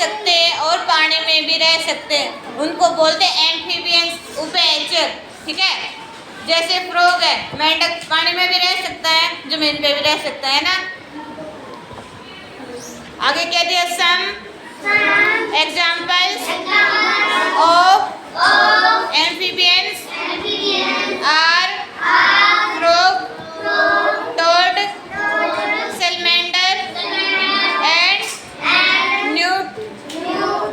सकते हैं और पानी में भी रह सकते हैं। उनको बोलते हैं एम्फीबियंस, उभयचर। ठीक है, जैसे फ्रॉग है, मेंढक पानी में भी रह सकता है, जमीन पे भी रह सकता है ना। आगे क्या दिया, some examples of amphibians are frog, toad, salamander and newt.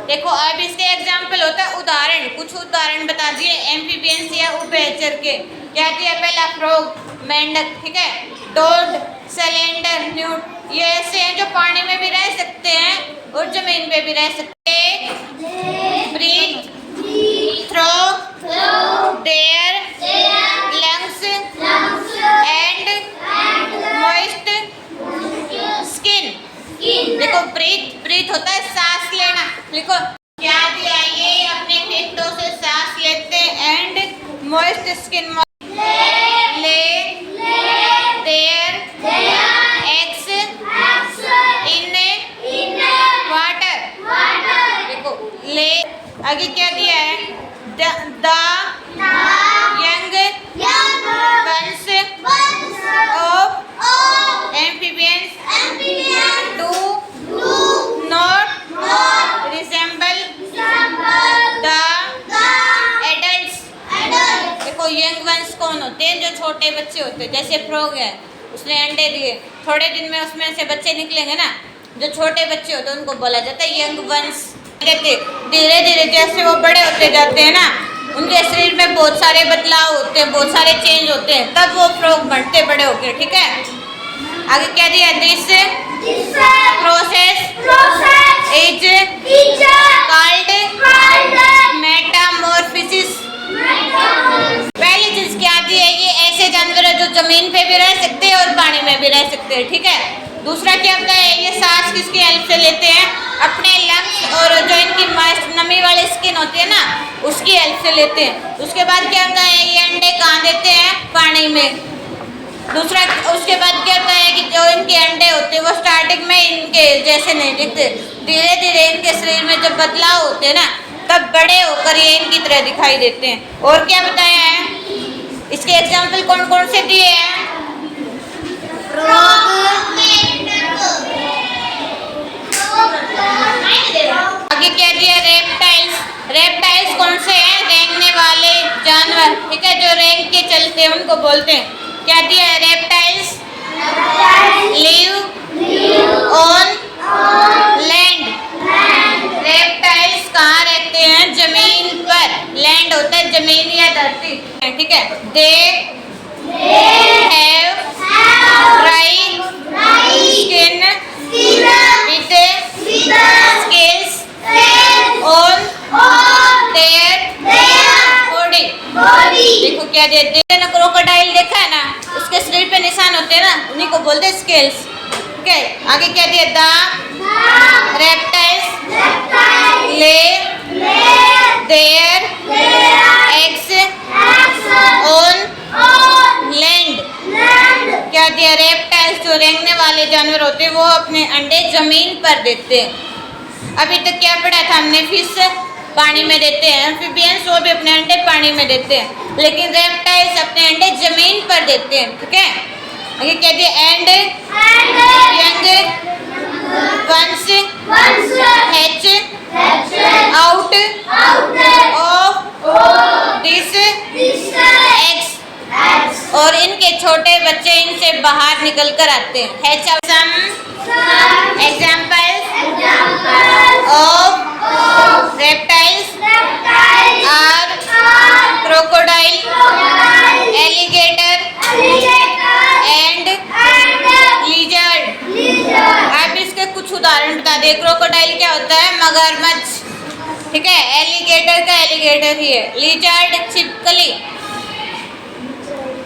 देखो अब इसके एग्जाम्पल होता है उदाहरण, कुछ उदाहरण बता दिए एम्फीबियंस या उभयचर के। क्या दिया, पहला फ्रॉग मेंढक, ठीक है, टोड, सैलेंडर, न्यूट, ये ऐसे हैं जो पानी में भी रह सकते हैं और जमीन पे भी रह सकते हैं। Breathe, through, their, lungs and moist skin. देखो ब्रीथ होता है सांस लेना, लिखो क्या दिया, ये अपने फेफड़ों से सांस लेते हैं। And moist skin, lay their eggs in water. देखो ले, आगे क्या दिया है, the young ones of amphibians do not resemble the adults. देखो यंग वंस कौन होते हैं, जो छोटे बच्चे होते हैं। जैसे फ्रॉग है, उसने अंडे दिए, थोड़े दिन में उसमें से बच्चे निकलेंगे ना, जो छोटे बच्चे होते हैं उनको बोला जाता है यंग वंस। धीरे धीरे जैसे वो बड़े होते जाते हैं ना, उनके शरीर में बहुत सारे बदलाव होते हैं, बहुत सारे चेंज होते हैं, तब वो फ्रॉग बनते बड़े होके। ठीक है, आगे क्या दिया, this process is called Metamorphosis. पहली चीज क्या दी है, ये ऐसे जानवर है जो जमीन पे भी रह सकते हैं और पानी में भी रह सकते हैं। ठीक है, दूसरा क्या होता है, ये सांस किसकी हेल्प से लेते हैं, अपने लंग्स और जो इनकी नमी वाली स्किन होती है ना, उसकी हेल्प से लेते हैं। उसके बाद क्या होता है, ये अंडे कहाँ देते हैं, पानी में। दूसरा, उसके बाद क्या होता है कि जो इनके अंडे होते हैं वो स्टार्टिंग में इनके जैसे नहीं दिखते, धीरे धीरे इनके शरीर में जब बदलाव होते हैं ना, तब बड़े होकर ये इनकी तरह दिखाई देते हैं। और क्या बताया है, इसके एग्जाम्पल कौन कौन से दिए हैं, आगे क्या दिया, रेप्टाइल्स। रेप्टाइल्स कौन से हैं, रेंगने वाले जानवर। ठीक है, जो रेंग के चलते हैं उनको बोलते हैं। क्या दिया है, reptiles live on land. Reptiles कहाँ रहते हैं, जमीन पर। लैंड होता है जमीन या धरती। ठीक है, they have dry skin with scales on their body. देखो क्या देते हैं ना, क्रोकोडाइल देखा है ना, उसके शरीर पे निशान होते हैं ना, उन्हीं को बोलते हैं स्केल्स। ठीक है, आगे क्या दिया, the reptiles lay their eggs on land. क्या दिया, रेप्टाइल्स जो रेंगने वाले जानवर होते हैं वो अपने अंडे जमीन पर देते हैं। अभी तक क्या पढ़ा था हमने, फिश पानी में देते हैं, एम्फीबियंस वो भी अपने अंडे पानी में देते हैं, लेकिन रेप्टाइल्स अपने अंडे जमीन पर देते हैं। ठीक है, आगे क्या दिया, and young ones hatch out of this eggs. और इनके छोटे बच्चे इनसे बाहर निकल कर आते हैं। Hatch out. Some examples of reptiles are crocodile, alligator and lizard. आप इसके कुछ उदाहरण बता दें। क्रोकोडाइल क्या होता है, मगरमच्छ। ठीक है, एलिगेटर का एलिगेटर ही है, लिजर्ड छिपकली।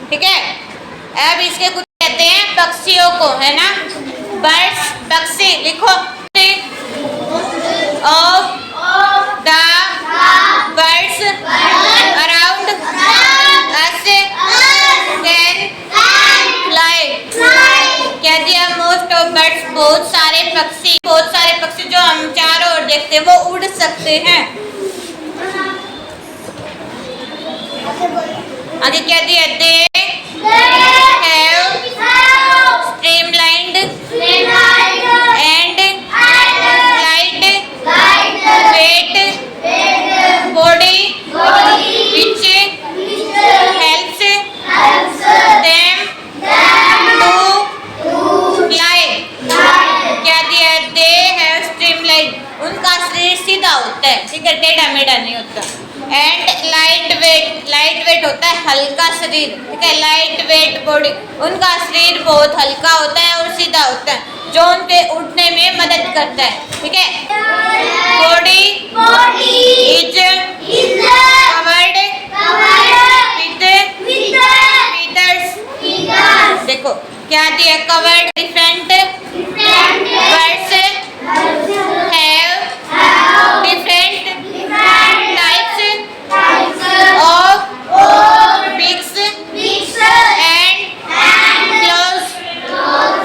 ठीक है, अब इसके कुछ कहते हैं पक्षियों को, है ना, बर्ड्स, पक्षी। लिखो of the birds around us can fly. क्या दिया, मोस्ट ऑफ बर्ड्स, बहुत सारे पक्षी जो हम चारों ओर देखते हैं वो उड़ सकते हैं। आगे क्या दिया? They have streamlined and light weight body which helps them to fly। क्या दिया? दे हैव स्ट्रीमलाइन, उनका शरीर सीधा होता है, ठीक है, टेढ़ा मेढ़ा नहीं होता। एंड लाइट वेट होता है हल्का शरीर, ठीक है, लाइट वेट बॉडी, उनका शरीर बहुत हल्का होता है और सीधा होता है जो उनके उड़ने में मदद करता है, ठीक है। Body is covered with feathers. देखो क्या दिया? Covered different birds have different types of beaks and claws.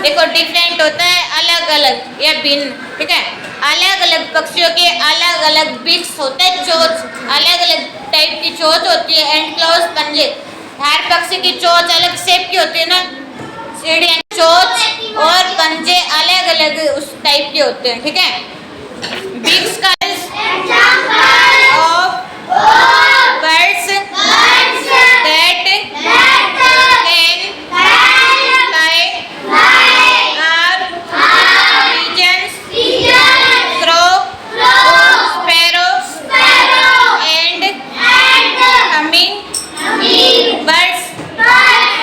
देखो डिफरेंट होता है अलग अलग या भिन्न, ठीक है। अलग अलग पक्षियों के अलग अलग बिग्स होते हैं, चोंच, अलग अलग टाइप की चोंच होती है। एंड क्लोज पंजे, हर पक्षी की चोंच अलग शेप की होती है ना, चिड़िया चोंच और पंजे अलग अलग उस टाइप के होते हैं, ठीक है। बिग्स का of birds that can fly are pigeons, crow, sparrow and humming birds।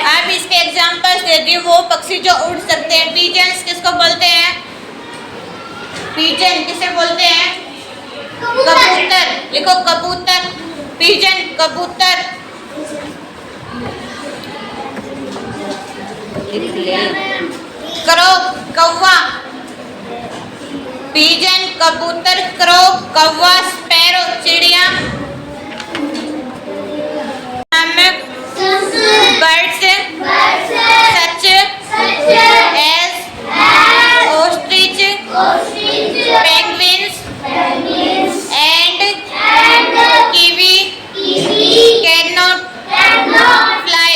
अब इसके एग्जांपल्स दे दी, वो पक्षी जो उड़ सकते हैं। pigeons किसको बोलते हैं? pigeon किसे बोलते हैं? कबूतर। लिखो कबूतर, pigeon कबूतर। क्रो कौवा, pigeon कबूतर, क्रो कौवा, स्पैरो चिड़िया। Birds such as ostrich, penguins and kiwi cannot fly।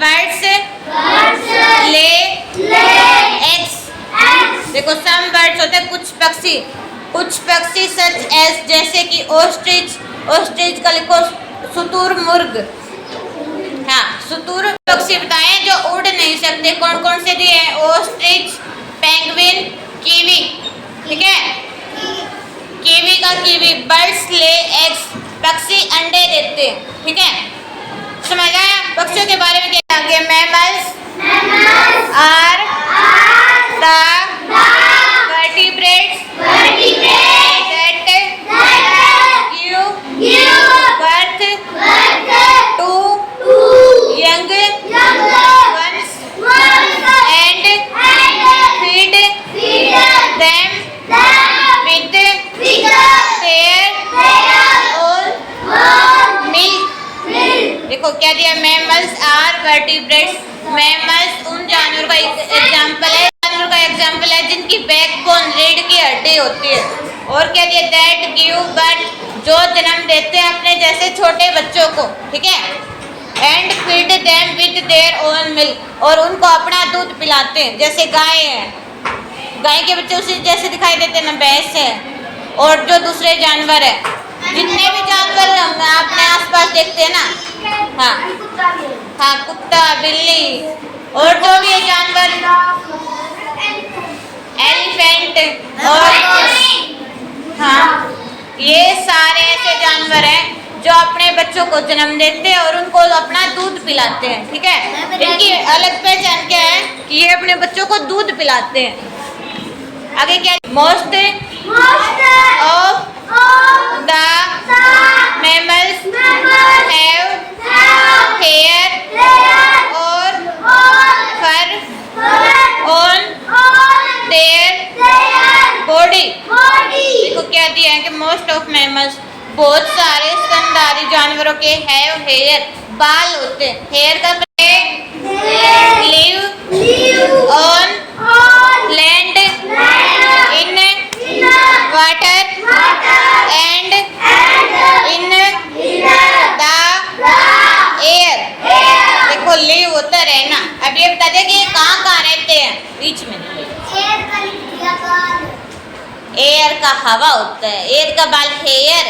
Birds lay eggs। देखो सम बर्ड्स होते हैं कुछ पक्षी सच एज जैसे कि ओस्ट्रिच का लिखो शुतुरमुर्ग। हाँ, शुतुर पक्षी बताए जो उड़ नहीं सकते, कौन कौन से दिए हैं? ओस्ट्रिच, पेंगुइन, कीवी, ठीक है। कीवी का कीवी। बर्ड्स ले एग्स, पक्षी अंडे देते हैं, ठीक है। समझ आया? पक्षियों के बारे में क्या आगे? Mammals are the vertebrates that give birth to young ones and feed them with their own milk। देखो क्या दिया? Mammals are vertebrates. मैमल्स उन जानवरों का एग्जाम्पल है, जिनकी बैकबोन रीढ़ की हड्डी होती है। और क्या दिया? दैट गिव बर्थ, जो जन्म देते हैं अपने जैसे छोटे बच्चों को, ठीक है। And feed them with their own milk, और उनको अपना दूध पिलाते हैं। जैसे गाय है, गाय के बच्चे उसी जैसे दिखाई देते हैं ना, भैंस है, और जो दूसरे जानवर है, जितने भी जानवर हम अपने आसपास देखते हैं ना, हाँ, कुत्ता, बिल्ली, और जो भी जानवर, एलिफेंट, और हाँ, ये सारे ऐसे जानवर हैं जो अपने बच्चों को जन्म देते हैं और उनको अपना दूध पिलाते हैं, ठीक है। इनकी अलग पहचान क्या है कि ये अपने बच्चों को दूध पिलाते हैं। आगे क्या? Most of the mammals have hair और फर ऑन देयर बॉडी। देखो क्या दिया है कि मोस्ट ऑफ मैमल्स, बहुत सारे स्तनधारी जानवरों के हैव हेयर, बाल होते हैं। हेयर का लिव ऑन लैंड इन कि ये कहाँ रहते हैं? बीच में। एयर का हवा होता है, एयर का बाल hair.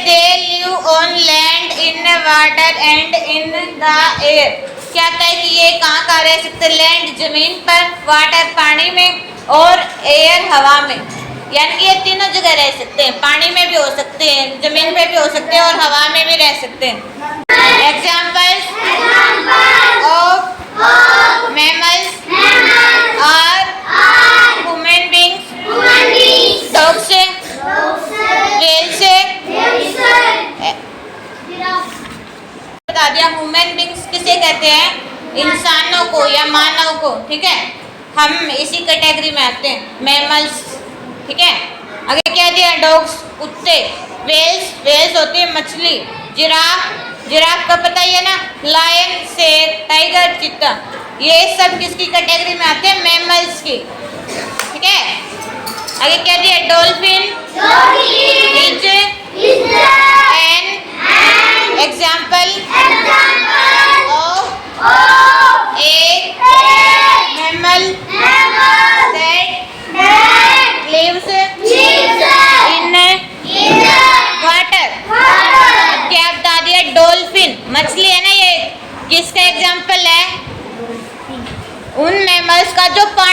They live on land, in water and in the air. क्या होता है कि ये कहाँ रह सकते हैं? लैंड जमीन पर, वाटर पानी में, और एयर हवा में। यानी कि ये तीनों जगह रह सकते हैं। पानी में भी हो सकते हैं, जमीन पे भी हो सकते हैं, और हवा में भी रह सकते हैं। Examples of mammals are human beings, dog से, व्हेल से, बता दिया। ह्यूमन बींग्स किसे कहते हैं? इंसानों को या मानव को, ठीक है। हम इसी कैटेगरी में आते हैं, मैमल्स, ठीक है। आगे क्या दिया? डॉग्स, कुत्ते। वेल्स होती है मछली। जिराफ का पता ही है ना, लायन, शेर, टाइगर, चीता। ये सब किसकी कैटेगरी में आते हैं? मैमल्स की, ठीक है। आगे क्या दिया? Dolphin is an example of a mammal that lives in water. क्या बता दिया? डॉल्फिन मछली है ना, ये किसका एग्जाम्पल है? उन मैमल्स का जो पानी